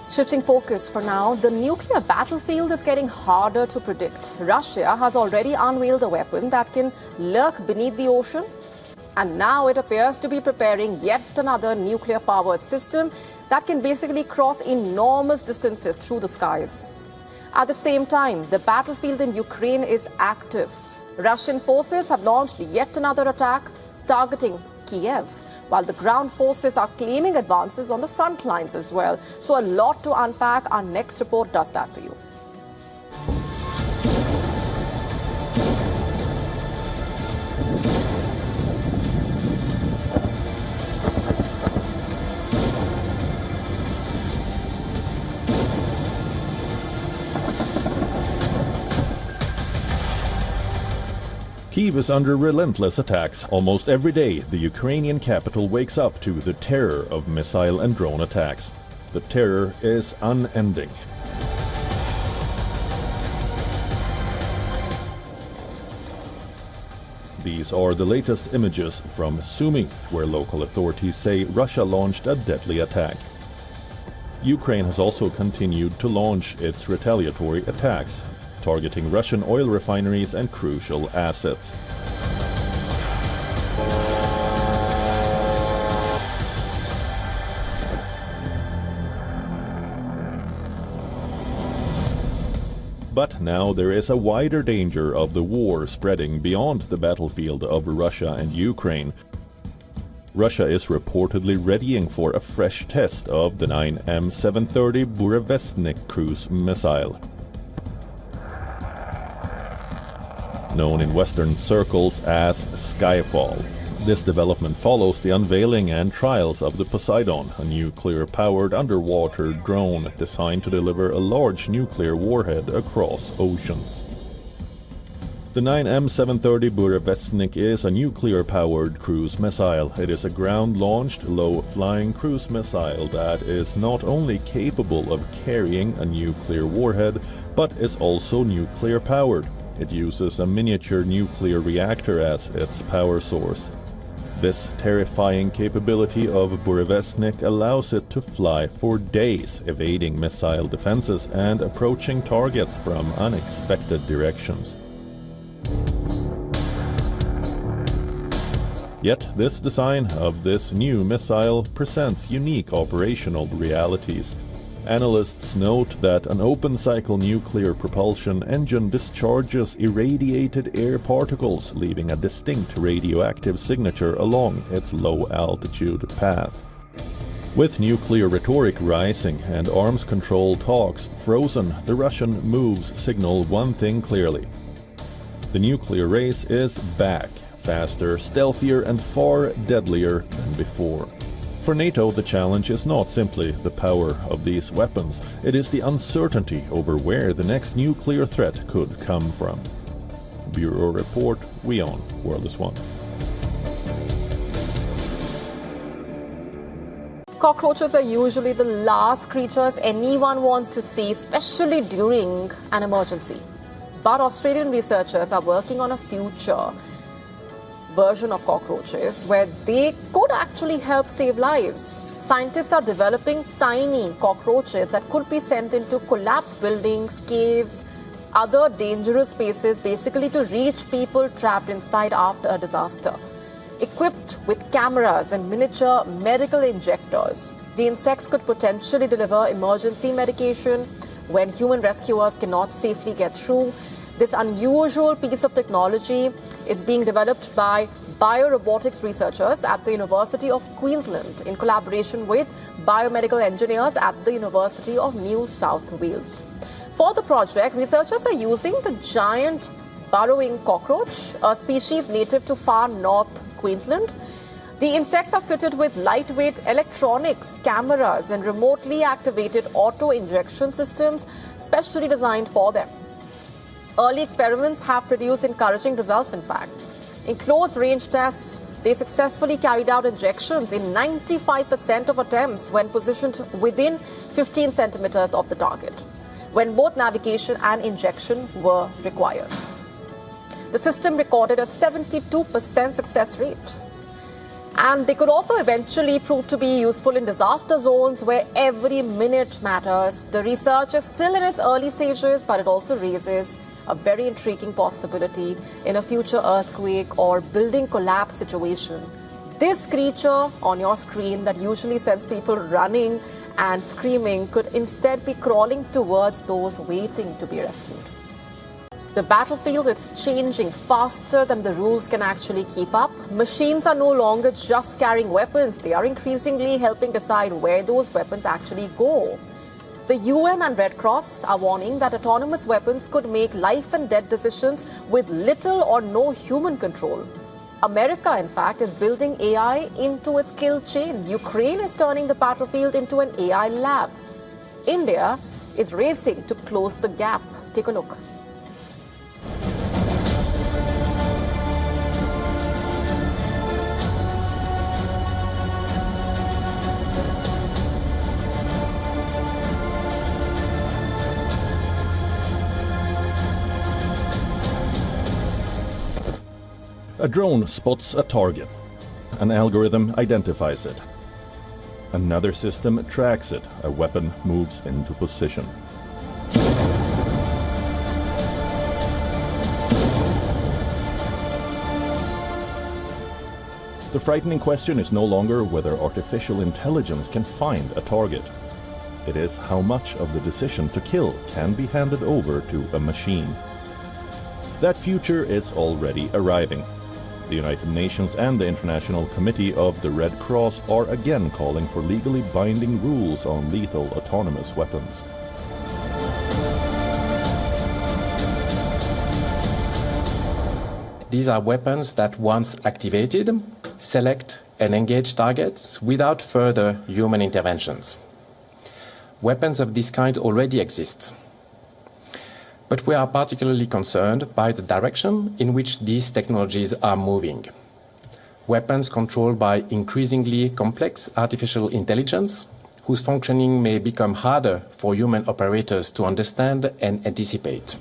Shifting focus for now, the nuclear battlefield is getting harder to predict. Russia has already unveiled a weapon that can lurk beneath the ocean, and now it appears to be preparing yet another nuclear-powered system that can basically cross enormous distances through the skies. At the same time, the battlefield in Ukraine is active. Russian forces have launched yet another attack targeting Kiev, while the ground forces are claiming advances on the front lines as well. So a lot to unpack. Our next report does that for you. Kyiv is under relentless attacks. Almost every day, the Ukrainian capital wakes up to the terror of missile and drone attacks. The terror is unending. These are the latest images from Sumy, where local authorities say Russia launched a deadly attack. Ukraine has also continued to launch its retaliatory attacks, targeting Russian oil refineries and crucial assets. But now there is a wider danger of the war spreading beyond the battlefield of Russia and Ukraine. Russia is reportedly readying for a fresh test of the 9M730 Burevestnik cruise missile. Known in Western circles as Skyfall. This development follows the unveiling and trials of the Poseidon, a nuclear-powered underwater drone designed to deliver a large nuclear warhead across oceans. The 9M730 Burevestnik is a nuclear-powered cruise missile. It is a ground-launched, low-flying cruise missile that is not only capable of carrying a nuclear warhead, but is also nuclear-powered. It uses a miniature nuclear reactor as its power source. This terrifying capability of Burevestnik allows it to fly for days, evading missile defenses and approaching targets from unexpected directions. Yet this design of this new missile presents unique operational realities. Analysts note that an open-cycle nuclear propulsion engine discharges irradiated air particles, leaving a distinct radioactive signature along its low-altitude path. With nuclear rhetoric rising and arms control talks frozen, the Russian moves signal one thing clearly. The nuclear race is back, faster, stealthier, and far deadlier than before. For NATO, the challenge is not simply the power of these weapons, it is the uncertainty over where the next nuclear threat could come from. Bureau Report, WION, World is One. Cockroaches are usually the last creatures anyone wants to see, especially during an emergency. But Australian researchers are working on a future version of cockroaches where they could actually help save lives. Scientists are developing tiny cockroaches that could be sent into collapsed buildings, caves, other dangerous spaces, basically to reach people trapped inside after a disaster. Equipped with cameras and miniature medical injectors, the insects could potentially deliver emergency medication when human rescuers cannot safely get through. This unusual piece of technology is being developed by biorobotics researchers at the University of Queensland in collaboration with biomedical engineers at the University of New South Wales. For the project, researchers are using the giant burrowing cockroach, a species native to far north Queensland. The insects are fitted with lightweight electronics, cameras, and remotely activated auto-injection systems specially designed for them. Early experiments have produced encouraging results, in fact. In close-range tests, they successfully carried out injections in 95% of attempts when positioned within 15 centimeters of the target, when both navigation and injection were required. The system recorded a 72% success rate. And they could also eventually prove to be useful in disaster zones where every minute matters. The research is still in its early stages, but it also raises a very intriguing possibility in a future earthquake or building collapse situation. This creature on your screen that usually sends people running and screaming could instead be crawling towards those waiting to be rescued. The battlefield is changing faster than the rules can actually keep up. Machines are no longer just carrying weapons. They are increasingly helping decide where those weapons actually go. The UN and Red Cross are warning that autonomous weapons could make life and death decisions with little or no human control. America, in fact, is building AI into its kill chain. Ukraine is turning the battlefield into an AI lab. India is racing to close the gap. Take a look. A drone spots a target. An algorithm identifies it. Another system tracks it. A weapon moves into position. The frightening question is no longer whether artificial intelligence can find a target. It is how much of the decision to kill can be handed over to a machine. That future is already arriving. The United Nations and the International Committee of the Red Cross are again calling for legally binding rules on lethal autonomous weapons. These are weapons that, once activated, select and engage targets without further human interventions. Weapons of this kind already exist. But we are particularly concerned by the direction in which these technologies are moving. Weapons controlled by increasingly complex artificial intelligence, whose functioning may become harder for human operators to understand and anticipate.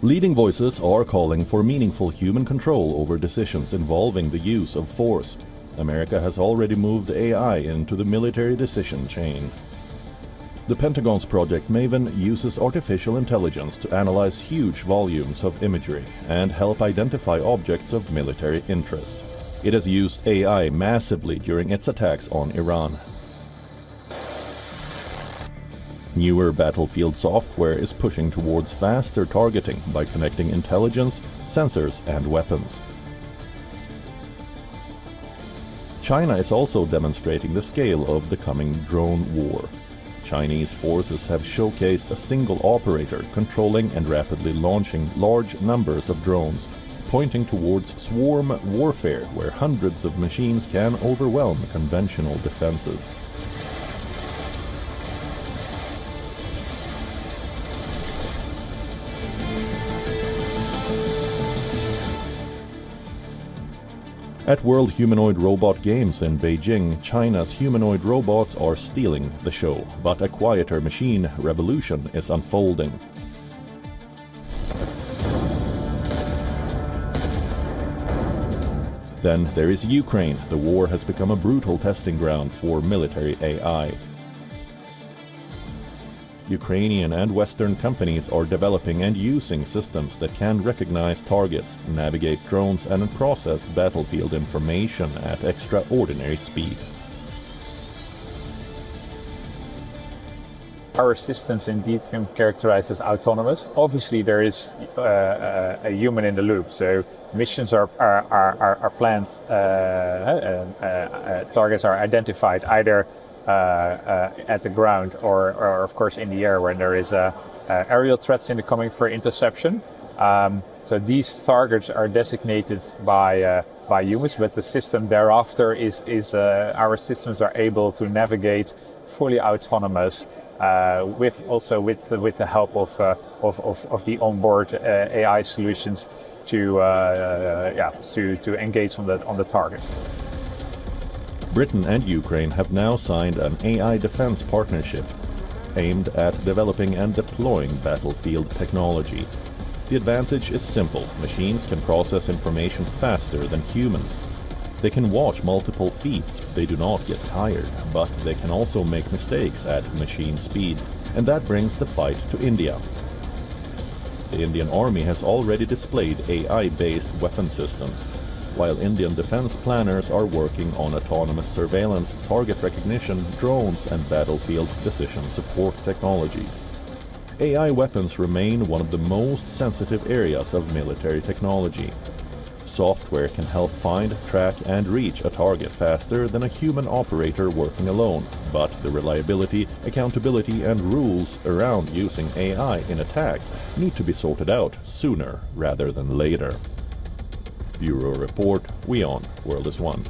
Leading voices are calling for meaningful human control over decisions involving the use of force. America has already moved AI into the military decision chain. The Pentagon's Project Maven uses artificial intelligence to analyze huge volumes of imagery and help identify objects of military interest. It has used AI massively during its attacks on Iran. Newer battlefield software is pushing towards faster targeting by connecting intelligence, sensors, and weapons. China is also demonstrating the scale of the coming drone war. Chinese forces have showcased a single operator controlling and rapidly launching large numbers of drones, pointing towards swarm warfare where hundreds of machines can overwhelm conventional defenses. At World Humanoid Robot Games in Beijing, China's humanoid robots are stealing the show, but a quieter machine revolution is unfolding. Then there is Ukraine. The war has become a brutal testing ground for military AI. Ukrainian and Western companies are developing and using systems that can recognize targets, navigate drones, and process battlefield information at extraordinary speed. Our systems indeed can characterize as autonomous. Obviously, there is a human in the loop, so missions are planned, targets are identified either at the ground or of course in the air when there is aerial threats coming for interception. So these targets are designated by humans, but the system thereafter is our systems are able to navigate fully autonomous with the help of the onboard AI solutions to engage on the target. Britain and Ukraine have now signed an AI defense partnership aimed at developing and deploying battlefield technology. The advantage is simple. Machines can process information faster than humans. They can watch multiple feeds. They do not get tired, but they can also make mistakes at machine speed. And that brings the fight to India. The Indian Army has already displayed AI-based weapon systems, while Indian defense planners are working on autonomous surveillance, target recognition, drones, and battlefield decision support technologies. AI weapons remain one of the most sensitive areas of military technology. Software can help find, track, and reach a target faster than a human operator working alone, but the reliability, accountability, and rules around using AI in attacks need to be sorted out sooner rather than later. Bureau Report, WION World is One.